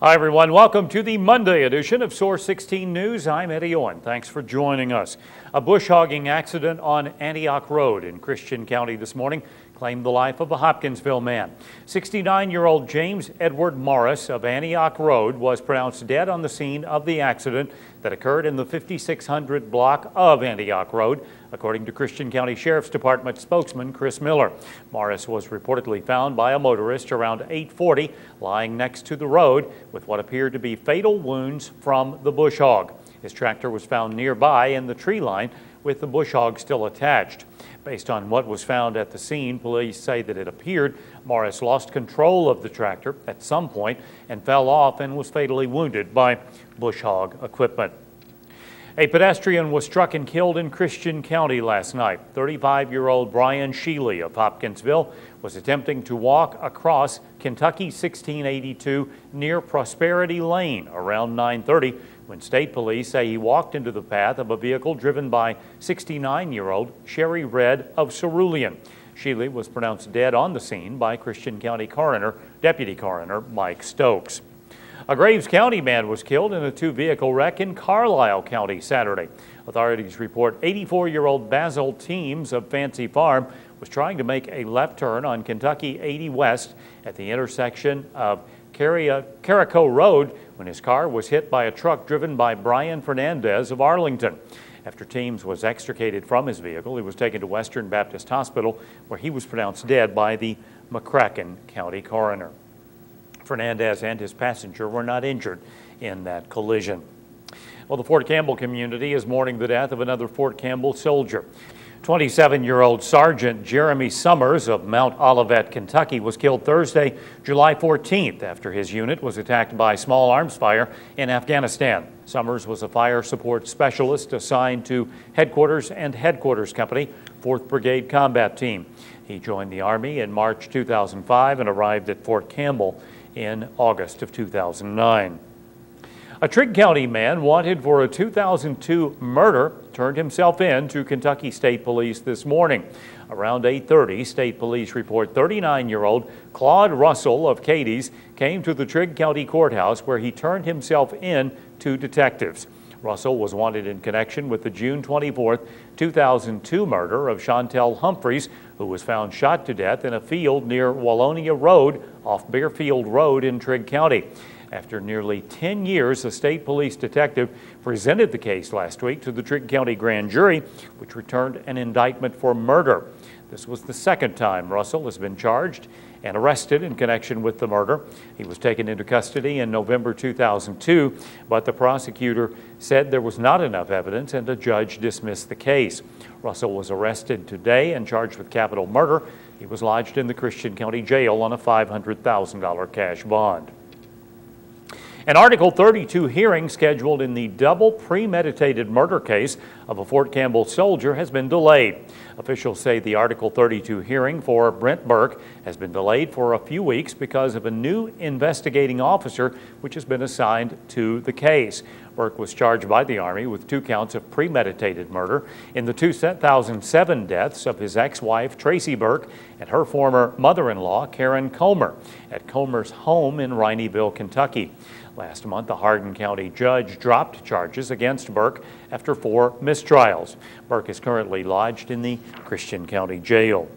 Hi everyone, welcome to the Monday edition of Source 16 News. I'm Eddie Owen. Thanks for joining us. A bush hogging accident on Antioch Road in Christian County this morning claimed the life of a Hopkinsville man. 69-year-old James Edward Morris of Antioch Road was pronounced dead on the scene of the accident that occurred in the 5600 block of Antioch Road, according to Christian County Sheriff's Department spokesman Chris Miller. Morris was reportedly found by a motorist around 8:40, lying next to the road with what appeared to be fatal wounds from the bush hog. His tractor was found nearby in the tree line with the bush hog still attached. Based on what was found at the scene, police say that it appeared Morris lost control of the tractor at some point and fell off and was fatally wounded by bush hog equipment. A pedestrian was struck and killed in Christian County last night. 35-year-old Brian Sheely of Hopkinsville was attempting to walk across Kentucky 1682 near Prosperity Lane around 9:30 when state police say he walked into the path of a vehicle driven by 69-year-old Sherry Red of Cerulean. Sheely was pronounced dead on the scene by Christian County Deputy Coroner Mike Stokes. A Graves County man was killed in a two-vehicle wreck in Carlisle County Saturday. Authorities report 84-year-old Basil Teams of Fancy Farm was trying to make a left turn on Kentucky 80 West at the intersection of Carico Road when his car was hit by a truck driven by Brian Fernandez of Arlington. After Teams was extricated from his vehicle, he was taken to Western Baptist Hospital, where he was pronounced dead by the McCracken County coroner. Fernandez and his passenger were not injured in that collision. Well, the Fort Campbell community is mourning the death of another Fort Campbell soldier. 27-year-old Sergeant Jeremy Summers of Mount Olivet, Kentucky, was killed Thursday, July 14th, after his unit was attacked by small arms fire in Afghanistan. Summers was a fire support specialist assigned to Headquarters and Headquarters Company, 4th Brigade Combat Team. He joined the Army in March 2005 and arrived at Fort Campbell in August of 2009. A Trigg County man wanted for a 2002 murder turned himself in to Kentucky State Police this morning. Around 8:30, State Police report 39-year-old Claude Russell of Cadiz came to the Trigg County Courthouse where he turned himself in to detectives. Russell was wanted in connection with the June 24, 2002 murder of Chantel Humphreys, who was found shot to death in a field near Wallonia Road off Bearfield Road in Trigg County. After nearly 10 years, a state police detective presented the case last week to the Trigg County Grand Jury, which returned an indictment for murder. This was the second time Russell has been charged and arrested in connection with the murder. He was taken into custody in November 2002, but the prosecutor said there was not enough evidence and a judge dismissed the case. Russell was arrested today and charged with capital murder. He was lodged in the Christian County Jail on a $500,000 cash bond. An Article 32 hearing scheduled in the double premeditated murder case of a Fort Campbell soldier has been delayed. Officials say the Article 32 hearing for Brent Burke has been delayed for a few weeks because of a new investigating officer which has been assigned to the case. Burke was charged by the Army with 2 counts of premeditated murder in the 2007 deaths of his ex-wife Tracy Burke and her former mother-in-law Karen Comer at Comer's home in Rineyville, Kentucky. Last month, a Hardin County judge dropped charges against Burke after 4 mistrials. Burke is currently lodged in the Christian County Jail.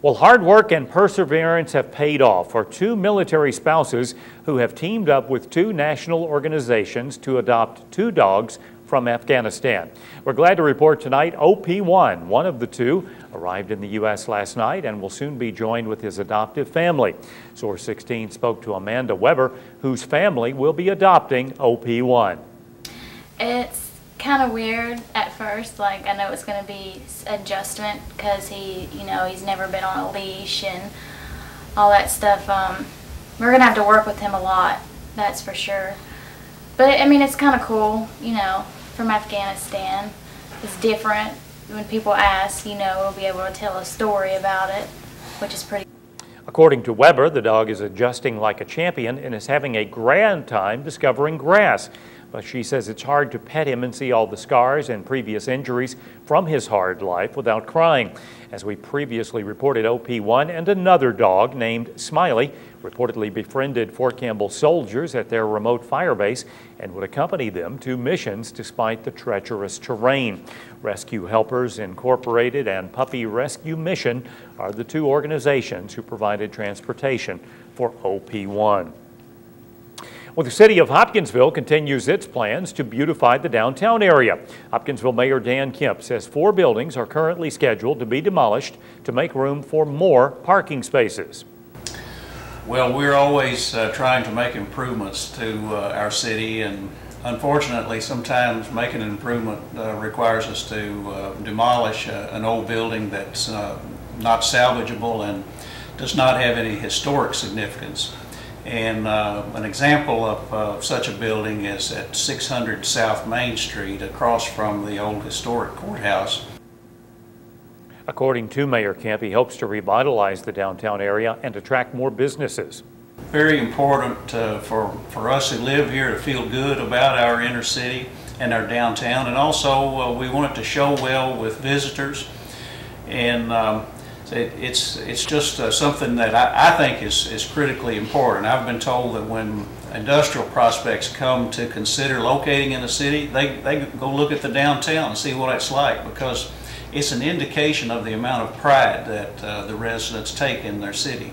Well, hard work and perseverance have paid off for 2 military spouses who have teamed up with 2 national organizations to adopt 2 dogs from Afghanistan. We're glad to report tonight OP1, one of the 2, arrived in the U.S. last night and will soon be joined with his adoptive family. Source 16 spoke to Amanda Weber, whose family will be adopting OP1. It's kind of weird at first. Like, I know it's going to be adjustment because he's never been on a leash and all that stuff. We're going to have to work with him a lot, that's for sure. But I mean, it's kind of cool, from Afghanistan. It's different. When people ask, we'll be able to tell a story about it, which is pretty. According to Weber, the dog is adjusting like a champion and is having a grand time discovering grass. but she says it's hard to pet him and see all the scars and previous injuries from his hard life without crying. As we previously reported, OP1 and another dog named Smiley reportedly befriended Fort Campbell soldiers at their remote fire base and would accompany them to missions despite the treacherous terrain. Rescue Helpers Incorporated and Puppy Rescue Mission are the two organizations who provided transportation for OP1. Well, the city of Hopkinsville continues its plans to beautify the downtown area. Hopkinsville Mayor Dan Kemp says 4 buildings are currently scheduled to be demolished to make room for more parking spaces. Well, we're always trying to make improvements to our city, and unfortunately sometimes making an improvement requires us to demolish an old building that's not salvageable and does not have any historic significance. And an example of such a building is at 600 South Main Street, across from the old historic courthouse. According to Mayor Kemp, he hopes to revitalize the downtown area and attract more businesses. Very important for us who live here to feel good about our inner city and our downtown, and also we want it to show well with visitors. And it's just something that I think is critically important. I've been told that when industrial prospects come to consider locating in the city, they go look at the downtown and see what it's like, because it's an indication of the amount of pride that the residents take in their city.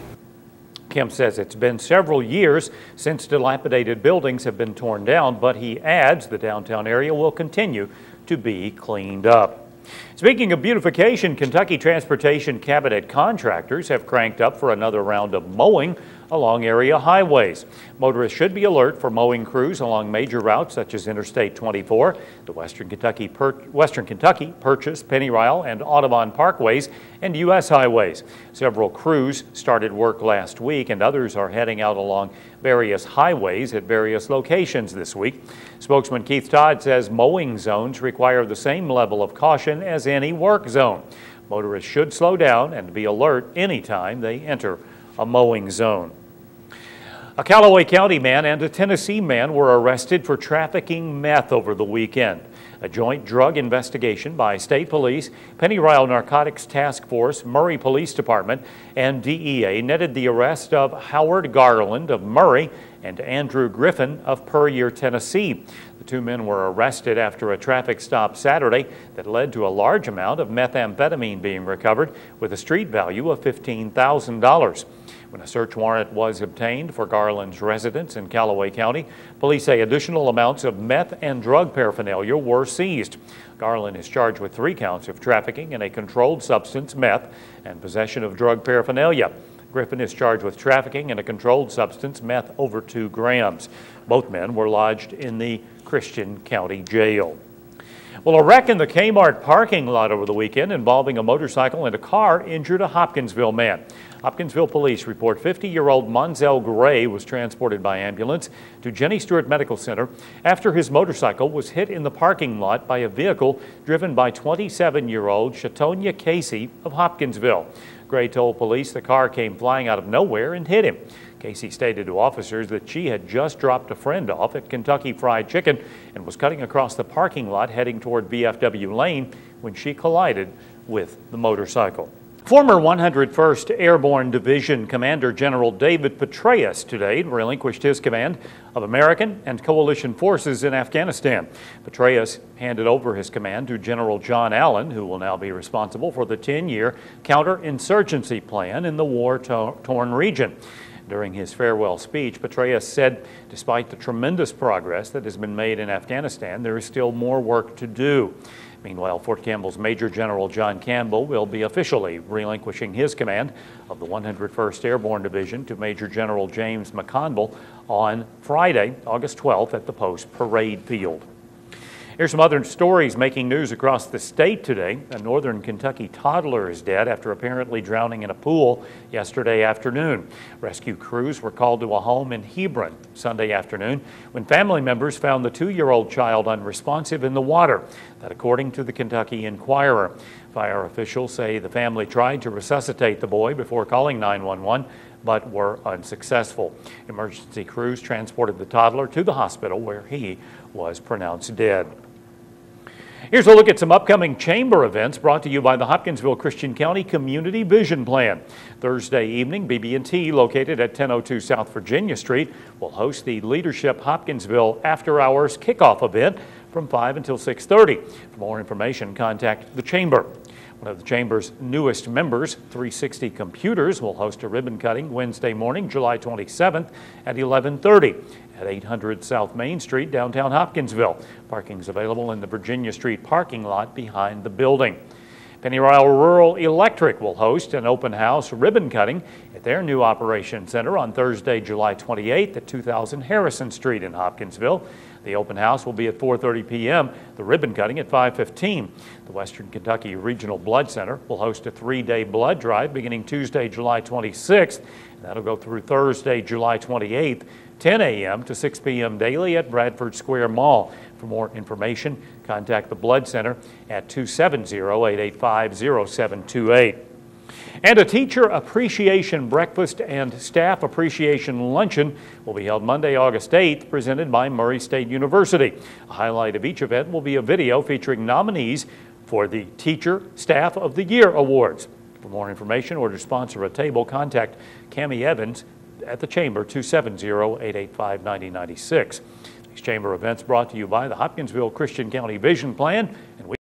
Kemp says it's been several years since dilapidated buildings have been torn down, but he adds the downtown area will continue to be cleaned up. Speaking of beautification, Kentucky Transportation Cabinet contractors have cranked up for another round of mowing along area highways. Motorists should be alert for mowing crews along major routes such as Interstate 24, the Western Kentucky Purchase, Pennyrile, and Audubon Parkways, and U.S. highways. Several crews started work last week, and others are heading out along various highways at various locations this week. Spokesman Keith Todd says mowing zones require the same level of caution as any work zone. Motorists should slow down and be alert anytime they enter a mowing zone. A Callaway County man and a Tennessee man were arrested for trafficking meth over the weekend. A joint drug investigation by state police, Pennyrile Narcotics Task Force, Murray Police Department, and DEA netted the arrest of Howard Garland of Murray and Andrew Griffin of Puryear, Tennessee. The two men were arrested after a traffic stop Saturday that led to a large amount of methamphetamine being recovered with a street value of $15,000. When a search warrant was obtained for Garland's residence in Callaway County, police say additional amounts of meth and drug paraphernalia were seized. Garland is charged with 3 counts of trafficking in a controlled substance, meth, and possession of drug paraphernalia. Griffin is charged with trafficking in a controlled substance, meth, over 2 grams. Both men were lodged in the Christian County Jail. Well, a wreck in the Kmart parking lot over the weekend involving a motorcycle and a car injured a Hopkinsville man. Hopkinsville police report 50-year-old Monzel Gray was transported by ambulance to Jenny Stewart Medical Center after his motorcycle was hit in the parking lot by a vehicle driven by 27-year-old Shatonia Casey of Hopkinsville. Gray told police the car came flying out of nowhere and hit him. Casey stated to officers that she had just dropped a friend off at Kentucky Fried Chicken and was cutting across the parking lot heading toward VFW Lane when she collided with the motorcycle. Former 101st Airborne Division Commander General David Petraeus today relinquished his command of American and coalition forces in Afghanistan. Petraeus handed over his command to General John Allen, who will now be responsible for the 10-year counterinsurgency plan in the war-torn region. During his farewell speech, Petraeus said, despite the tremendous progress that has been made in Afghanistan, there is still more work to do. Meanwhile, Fort Campbell's Major General John Campbell will be officially relinquishing his command of the 101st Airborne Division to Major General James McConville on Friday, August 12th at the Post Parade Field. Here's some other stories making news across the state today. A northern Kentucky toddler is dead after apparently drowning in a pool yesterday afternoon. Rescue crews were called to a home in Hebron Sunday afternoon when family members found the 2-year-old child unresponsive in the water. That according to the Kentucky Inquirer. Fire officials say the family tried to resuscitate the boy before calling 911, but were unsuccessful. Emergency crews transported the toddler to the hospital where he was pronounced dead. Here's a look at some upcoming chamber events brought to you by the Hopkinsville Christian County Community Vision Plan. Thursday evening, BB&T, located at 1002 South Virginia Street, will host the Leadership Hopkinsville After Hours Kickoff event from 5 until 6:30. For more information, contact the Chamber. One of the Chamber's newest members, 360 Computers, will host a ribbon cutting Wednesday morning, July 27th at 11:30 at 800 South Main Street, downtown Hopkinsville. Parking is available in the Virginia Street parking lot behind the building. Pennyroyal Rural Electric will host an open house ribbon cutting at their new operations center on Thursday, July 28th at 2000 Harrison Street in Hopkinsville. The open house will be at 4:30 p.m., the ribbon cutting at 5:15. The Western Kentucky Regional Blood Center will host a 3-day blood drive beginning Tuesday, July 26th. That'll go through Thursday, July 28th, 10 a.m. to 6 p.m. daily at Bradford Square Mall. For more information, contact the Blood Center at 270-885-0728. And a teacher appreciation breakfast and staff appreciation luncheon will be held Monday, August 8th, presented by Murray State University. A highlight of each event will be a video featuring nominees for the Teacher Staff of the Year Awards. For more information or to sponsor a table, contact Cammie Evans at the Chamber, 270-885-9096. These Chamber events brought to you by the Hopkinsville Christian County Vision Plan.